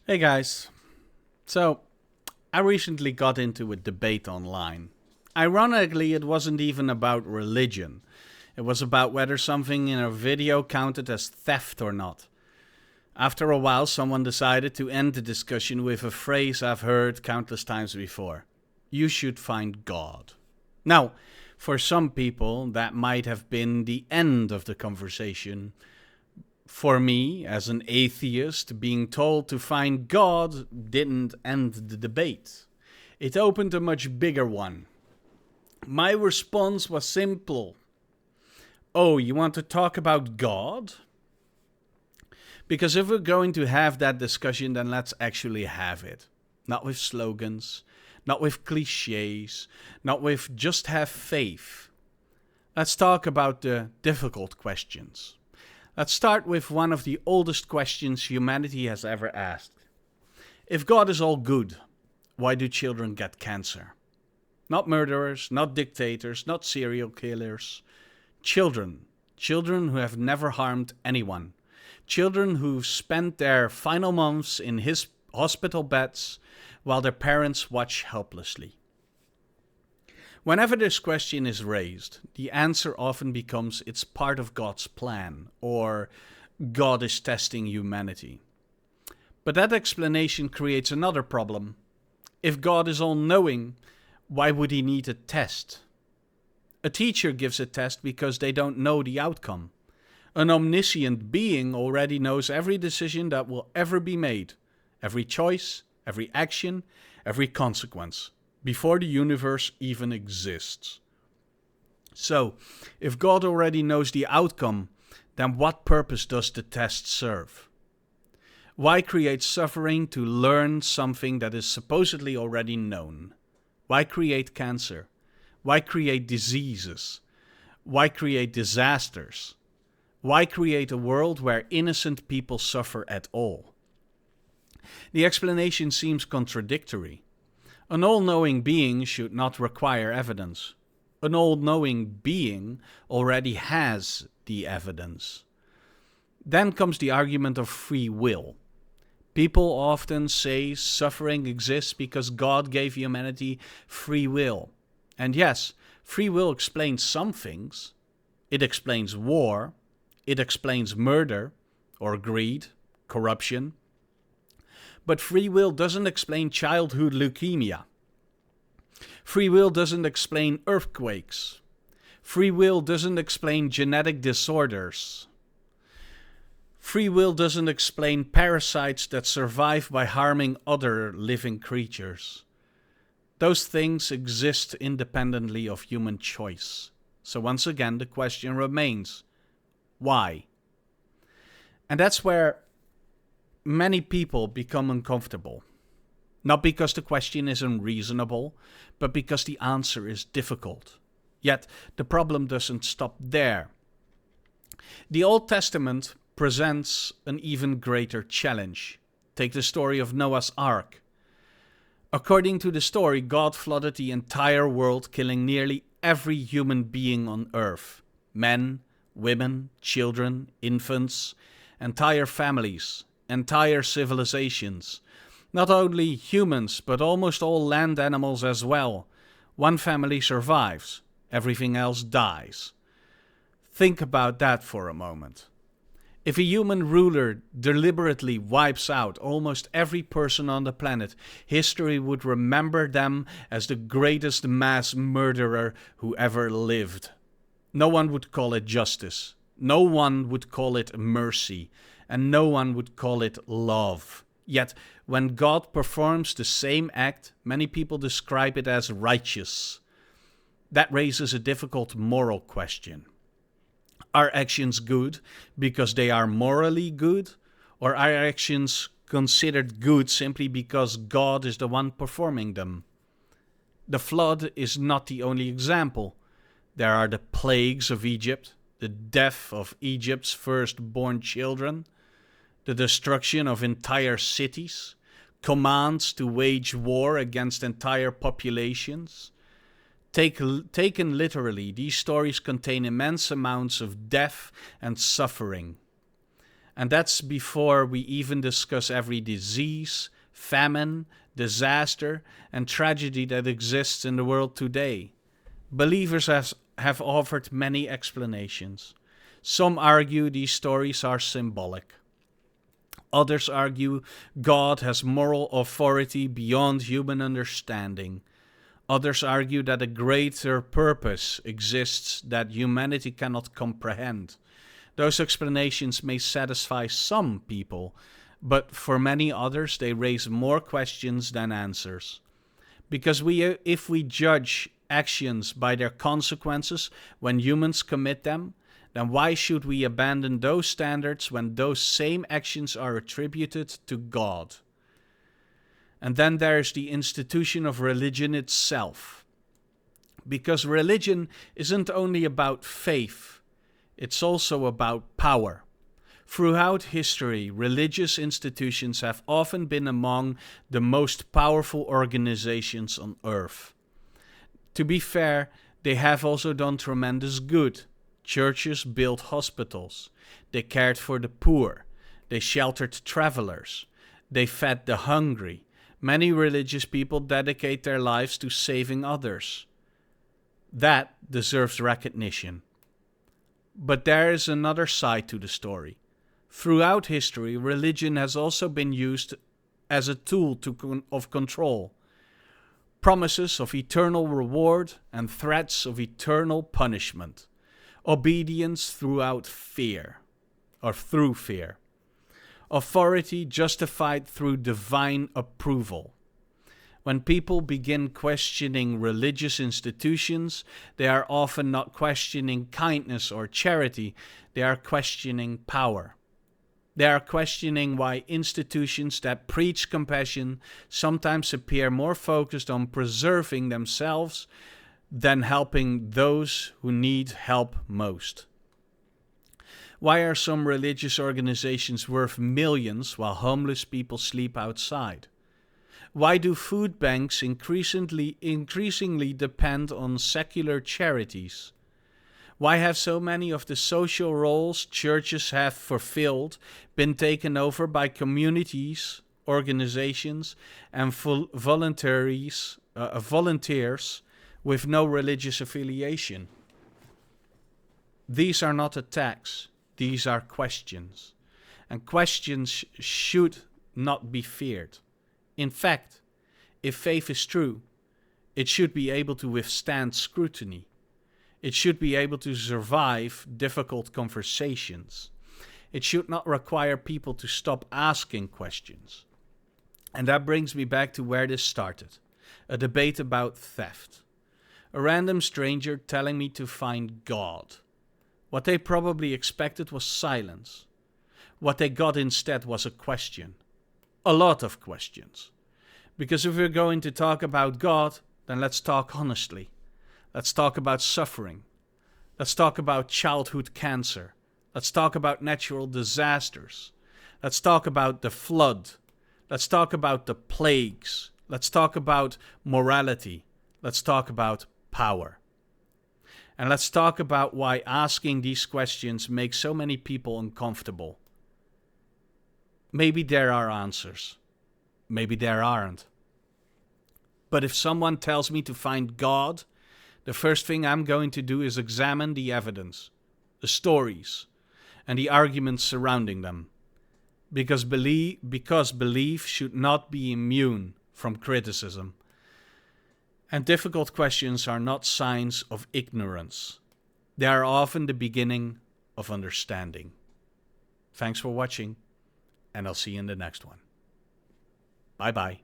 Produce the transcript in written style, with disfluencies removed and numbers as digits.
Hey guys. So, I recently got into a debate online. Ironically, it wasn't even about religion. It was about whether something in a video counted as theft or not. After a while, someone decided to end the discussion with a phrase I've heard countless times before. You should find God. Now, for some people, that might have been the end of the conversation. For me, as an atheist, being told to find God didn't end the debate. It opened a much bigger one. My response was simple. Oh, you want to talk about God? Because if we're going to have that discussion, then let's actually have it. Not with slogans, not with cliches, not with just have faith. Let's talk about the difficult questions. Let's start with one of the oldest questions humanity has ever asked. If God is all good, why do children get cancer? Not murderers, not dictators, not serial killers. Children. Children who have never harmed anyone. Children who've spent their final months in his hospital beds while their parents watch helplessly. Whenever this question is raised, the answer often becomes it's part of God's plan, or God is testing humanity. But that explanation creates another problem. If God is all-knowing, why would he need a test? A teacher gives a test because they don't know the outcome. An omniscient being already knows every decision that will ever be made, every choice, every action, every consequence, before the universe even exists. So, if God already knows the outcome, then what purpose does the test serve? Why create suffering to learn something that is supposedly already known? Why create cancer? Why create diseases? Why create disasters? Why create a world where innocent people suffer at all? The explanation seems contradictory. An all-knowing being should not require evidence. An all-knowing being already has the evidence. Then comes the argument of free will. People often say suffering exists because God gave humanity free will. And yes, free will explains some things. It explains war. It explains murder or greed, corruption. But free will doesn't explain childhood leukemia. Free will doesn't explain earthquakes. Free will doesn't explain genetic disorders. Free will doesn't explain parasites that survive by harming other living creatures. Those things exist independently of human choice. So once again, the question remains, why? And that's where many people become uncomfortable. Not because the question is unreasonable, but because the answer is difficult. Yet, the problem doesn't stop there. The Old Testament presents an even greater challenge. Take the story of Noah's Ark. According to the story, God flooded the entire world, killing nearly every human being on earth. Men, women, children, infants, entire families, entire civilizations. Not only humans, but almost all land animals as well. One family survives, everything else dies. Think about that for a moment. If a human ruler deliberately wipes out almost every person on the planet, history would remember them as the greatest mass murderer who ever lived. No one would call it justice. No one would call it mercy. And no one would call it love. Yet, when God performs the same act, many people describe it as righteous. That raises a difficult moral question. Are actions good because they are morally good? Or are actions considered good simply because God is the one performing them? The flood is not the only example. There are the plagues of Egypt, the death of Egypt's firstborn children, the destruction of entire cities, commands to wage war against entire populations. Taken literally, these stories contain immense amounts of death and suffering. And that's before we even discuss every disease, famine, disaster, and tragedy that exists in the world today. Believers have offered many explanations. Some argue these stories are symbolic. Others argue God has moral authority beyond human understanding. Others argue that a greater purpose exists that humanity cannot comprehend. Those explanations may satisfy some people, but for many others they raise more questions than answers. Because if we judge actions by their consequences when humans commit them, then why should we abandon those standards when those same actions are attributed to God? And then there is the institution of religion itself. Because religion isn't only about faith, it's also about power. Throughout history, religious institutions have often been among the most powerful organizations on earth. To be fair, they have also done tremendous good. Churches built hospitals. They cared for the poor. They sheltered travelers. They fed the hungry. Many religious people dedicate their lives to saving others. That deserves recognition. But there is another side to the story. Throughout history, religion has also been used as a tool of control. Promises of eternal reward and threats of eternal punishment. Obedience through fear. Authority justified through divine approval. When people begin questioning religious institutions, they are often not questioning kindness or charity, they are questioning power. They are questioning why institutions that preach compassion sometimes appear more focused on preserving themselves than helping those who need help most. Why are some religious organizations worth millions while homeless people sleep outside? Why do food banks increasingly depend on secular charities? Why have so many of the social roles churches have fulfilled been taken over by communities, organizations, and volunteers with no religious affiliation? These are not attacks, these are questions. And questions should not be feared. In fact, if faith is true, it should be able to withstand scrutiny. It should be able to survive difficult conversations. It should not require people to stop asking questions. And that brings me back to where this started, a debate about theft. A random stranger telling me to find God. What they probably expected was silence. What they got instead was a question. A lot of questions. Because if we're going to talk about God, then let's talk honestly. Let's talk about suffering. Let's talk about childhood cancer. Let's talk about natural disasters. Let's talk about the flood. Let's talk about the plagues. Let's talk about morality. Let's talk about power. And let's talk about why asking these questions makes so many people uncomfortable. Maybe there are answers. Maybe there aren't. But if someone tells me to find God, the first thing I'm going to do is examine the evidence, the stories, and the arguments surrounding them. Because belief should not be immune from criticism. And difficult questions are not signs of ignorance. They are often the beginning of understanding. Thanks for watching, and I'll see you in the next one. Bye-bye.